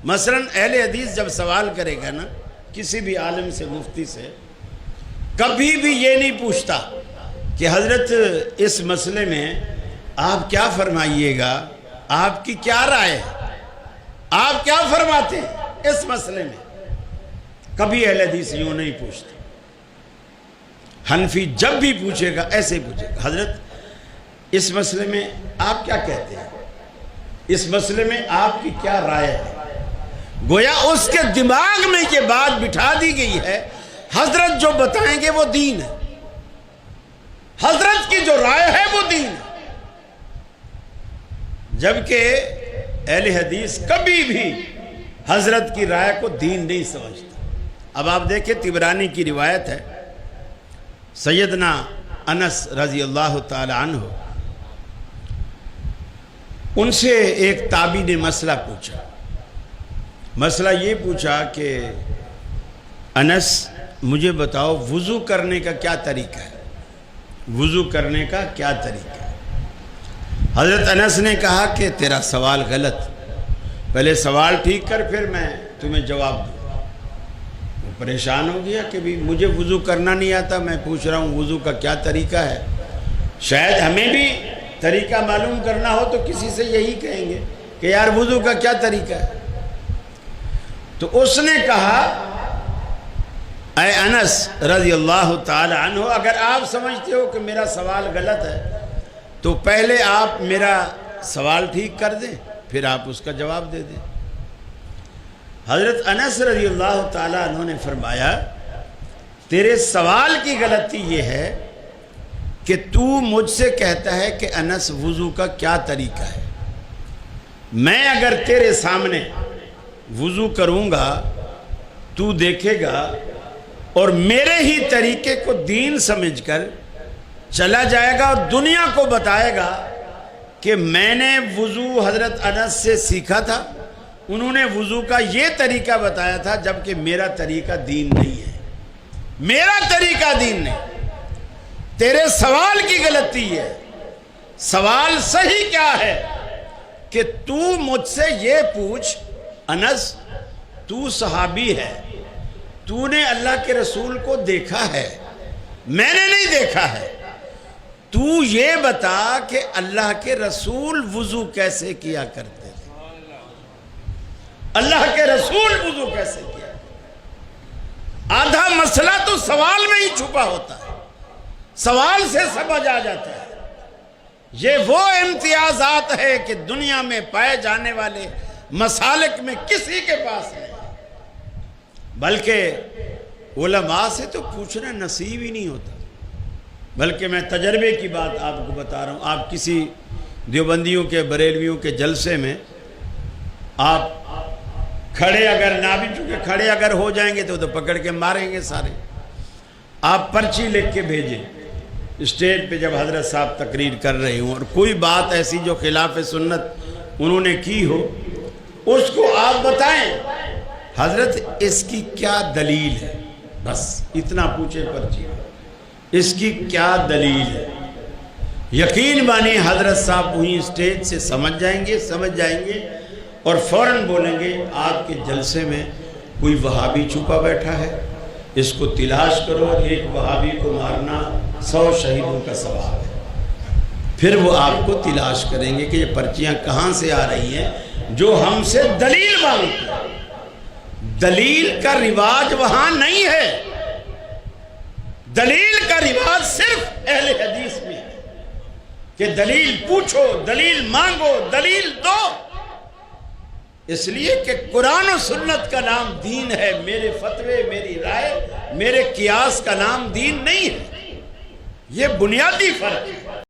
مثلا اہل حدیث جب سوال کرے گا نا کسی بھی عالم سے، مفتی سے، کبھی بھی یہ نہیں پوچھتا کہ حضرت اس مسئلے میں آپ کیا فرمائیے گا، آپ کی کیا رائے ہے، آپ کیا فرماتے ہیں اس مسئلے میں. کبھی اہل حدیث یوں نہیں پوچھتے. حنفی جب بھی پوچھے گا ایسے ہی پوچھے گا، حضرت اس مسئلے میں آپ کیا کہتے ہیں، اس مسئلے میں آپ کی کیا رائے ہے. گویا اس کے دماغ میں یہ بات بٹھا دی گئی ہے حضرت جو بتائیں گے وہ دین ہے، حضرت کی جو رائے ہے وہ دین ہے. جبکہ اہل حدیث کبھی بھی حضرت کی رائے کو دین نہیں سمجھتا. اب آپ دیکھیں طبرانی کی روایت ہے، سیدنا انس رضی اللہ تعالی عنہ، ان سے ایک تابعی نے مسئلہ پوچھا. مسئلہ یہ پوچھا کہ انس مجھے بتاؤ وضو کرنے کا کیا طریقہ ہے، وضو کرنے کا کیا طریقہ ہے. حضرت انس نے کہا کہ تیرا سوال غلط، پہلے سوال ٹھیک کر پھر میں تمہیں جواب دوں. وہ پریشان ہو گیا کہ بھی مجھے وضو کرنا نہیں آتا، میں پوچھ رہا ہوں وضو کا کیا طریقہ ہے. شاید ہمیں بھی طریقہ معلوم کرنا ہو تو کسی سے یہی کہیں گے کہ یار وضو کا کیا طریقہ ہے. تو اس نے کہا اے انس رضی اللہ تعالی عنہ، اگر آپ سمجھتے ہو کہ میرا سوال غلط ہے تو پہلے آپ میرا سوال ٹھیک کر دیں پھر آپ اس کا جواب دے دیں. حضرت انس رضی اللہ تعالی عنہ نے فرمایا تیرے سوال کی غلطی یہ ہے کہ تو مجھ سے کہتا ہے کہ انس وضو کا کیا طریقہ ہے. میں اگر تیرے سامنے وضو کروں گا تو دیکھے گا اور میرے ہی طریقے کو دین سمجھ کر چلا جائے گا اور دنیا کو بتائے گا کہ میں نے وضو حضرت انس سے سیکھا تھا، انہوں نے وضو کا یہ طریقہ بتایا تھا، جبکہ میرا طریقہ دین نہیں ہے، میرا طریقہ دین نہیں. تیرے سوال کی غلطی ہے. سوال صحیح کیا ہے کہ تو مجھ سے یہ پوچھ انس تو صحابی ہے، تو نے اللہ کے رسول کو دیکھا ہے، میں نے نہیں دیکھا ہے، تو یہ بتا کہ اللہ کے رسول وضو کیسے کیا کرتے تھے، اللہ کے رسول وضو کیسے کیا. آدھا مسئلہ تو سوال میں ہی چھپا ہوتا ہے، سوال سے سمجھ آ جاتا ہے. یہ وہ امتیازات ہے کہ دنیا میں پائے جانے والے مسالک میں کسی کے پاس نہیں، بلکہ علماء سے تو پوچھنا نصیب ہی نہیں ہوتا. بلکہ میں تجربے کی بات آپ کو بتا رہا ہوں. آپ کسی دیوبندیوں کے بریلویوں کے جلسے میں آپ کھڑے اگر نہ بھی، چونکہ کھڑے اگر ہو جائیں گے تو پکڑ کے ماریں گے سارے. آپ پرچی لکھ کے بھیجیں اسٹیج پہ جب حضرت صاحب تقریر کر رہے ہوں اور کوئی بات ایسی جو خلاف سنت انہوں نے کی ہو اس کو آپ بتائیں حضرت اس کی کیا دلیل ہے، بس اتنا پوچھیں پرچی اس کی کیا دلیل ہے. یقین مانی حضرت صاحب وہیں اسٹیج سے سمجھ جائیں گے اور فوراً بولیں گے آپ کے جلسے میں کوئی وہابی چھپا بیٹھا ہے، اس کو تلاش کرو، ایک وہابی کو مارنا 100 شہیدوں کا ثواب ہے. پھر وہ آپ کو تلاش کریں گے کہ یہ پرچیاں کہاں سے آ رہی ہیں جو ہم سے دلیل مانگتی ہیں. دلیل کا رواج وہاں نہیں ہے، دلیل کا رواج صرف اہل حدیث میں ہے کہ دلیل پوچھو، دلیل مانگو، دلیل دو. اس لیے کہ قرآن و سنت کا نام دین ہے، میرے فتوے، میری رائے، میرے قیاس کا نام دین نہیں ہے. یہ بنیادی فرق ہے.